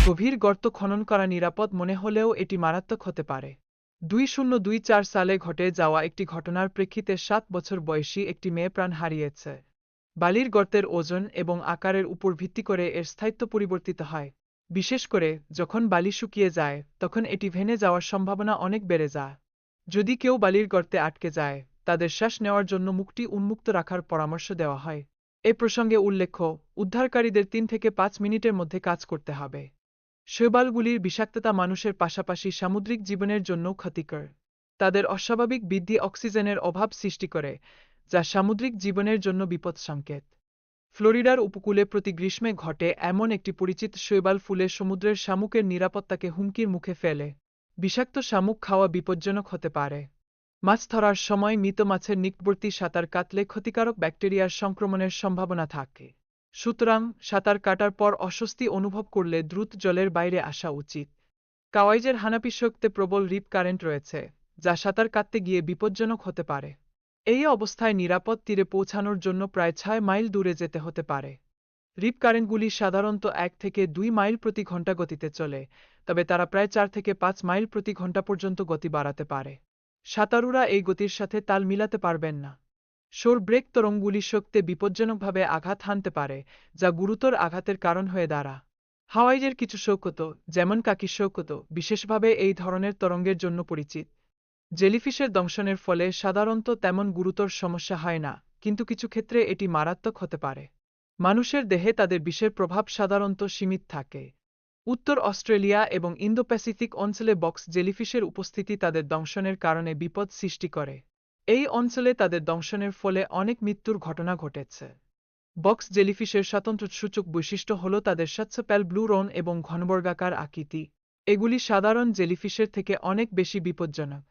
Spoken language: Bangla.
গভীর গর্ত খনন করা নিরাপদ মনে হলেও এটি মারাত্মক হতে পারে। 2024 সালে ঘটে যাওয়া একটি ঘটনার প্রেক্ষিতে 7 বছর বয়সী একটি মেয়ে প্রাণ হারিয়েছে। বালির গর্তের ওজন এবং আকারের উপর ভিত্তি করে এর স্থায়িত্ব পরিবর্তিত হয়। বিশেষ করে যখন বালি শুকিয়ে যায় তখন এটি ভেঙে যাওয়ার সম্ভাবনা অনেক বেড়ে যায়। যদি কেউ বালির গর্তে আটকে যায়, তাদের শ্বাস নেওয়ার জন্য মুখটি উন্মুক্ত রাখার পরামর্শ দেওয়া হয়। এ প্রসঙ্গে উল্লেখ্য, উদ্ধারকারীদের 3 থেকে 5 মিনিটের মধ্যে কাজ করতে হবে। শৈবালগুলির বিষাক্ততা মানুষের পাশাপাশি সামুদ্রিক জীবনের জন্যও ক্ষতিকর। তাদের অস্বাভাবিক বৃদ্ধি অক্সিজেনের অভাব সৃষ্টি করে, যা সামুদ্রিক জীবনের জন্য বিপদসংকেত। ফ্লোরিডার উপকূলে প্রতি গ্রীষ্মে ঘটে এমন একটি পরিচিত শৈবাল ফুলে সমুদ্রের শামুকের নিরাপত্তাকে হুমকির মুখে ফেলে। বিষাক্ত শামুক খাওয়া বিপজ্জনক হতে পারে। মাছ ধরার সময় মৃত মাছের নিকটবর্তী সাঁতার কাটলে ক্ষতিকারক ব্যাকটেরিয়ার সংক্রমণের সম্ভাবনা থাকে। সুতরাং সাঁতার কাটার পর অস্বস্তি অনুভব করলে দ্রুত জলের বাইরে আসা উচিত। কাওয়াইজের হানাপিসক্তে প্রবল রিপ কারেন্ট রয়েছে, যা সাঁতার কাটতে গিয়ে বিপজ্জনক হতে পারে। এই অবস্থায় নিরাপদ তীরে পৌঁছানোর জন্য প্রায় 6 মাইল দূরে যেতে হতে পারে। রিপ কারেন্টগুলি সাধারণত 1 থেকে 2 মাইল প্রতি ঘন্টা গতিতে চলে, তবে তারা প্রায় 4 থেকে 5 মাইল প্রতি ঘন্টা পর্যন্ত গতি বাড়াতে পারে। সাঁতারুরা এই গতির সাথে তাল মিলাতে পারবেন না। শোর ব্রেক তরঙ্গগুলি শক্তে বিপজ্জনকভাবে আঘাত হানতে পারে, যা গুরুতর আঘাতের কারণ হয়ে দাঁড়ায়। হাওয়াইয়ের কিছু সৈকত, যেমন কাকি সৈকত, বিশেষভাবে এই ধরনের তরঙ্গের জন্য পরিচিত। জেলিফিশের দংশনের ফলে সাধারণত তেমন গুরুতর সমস্যা হয় না, কিন্তু কিছু ক্ষেত্রে এটি মারাত্মক হতে পারে। মানুষের দেহে তাদের বিষের প্রভাব সাধারণত সীমিত থাকে। উত্তর অস্ট্রেলিয়া এবং ইন্দো প্যাসিফিক অঞ্চলে বক্স জেলিফিশের উপস্থিতি তাদের দংশনের কারণে বিপদ সৃষ্টি করে। এই অঞ্চলে তাদের দংশনের ফলে অনেক মৃত্যুর ঘটনা ঘটেছে। বক্স জেলিফিশের স্বতন্ত্র সূচক বৈশিষ্ট্য হল তাদের স্বচ্ছ প্যাল ব্লু রং এবং ঘনবর্গাকার আকৃতি। এগুলি সাধারণ জেলিফিশের থেকে অনেক বেশি বিপজ্জনক।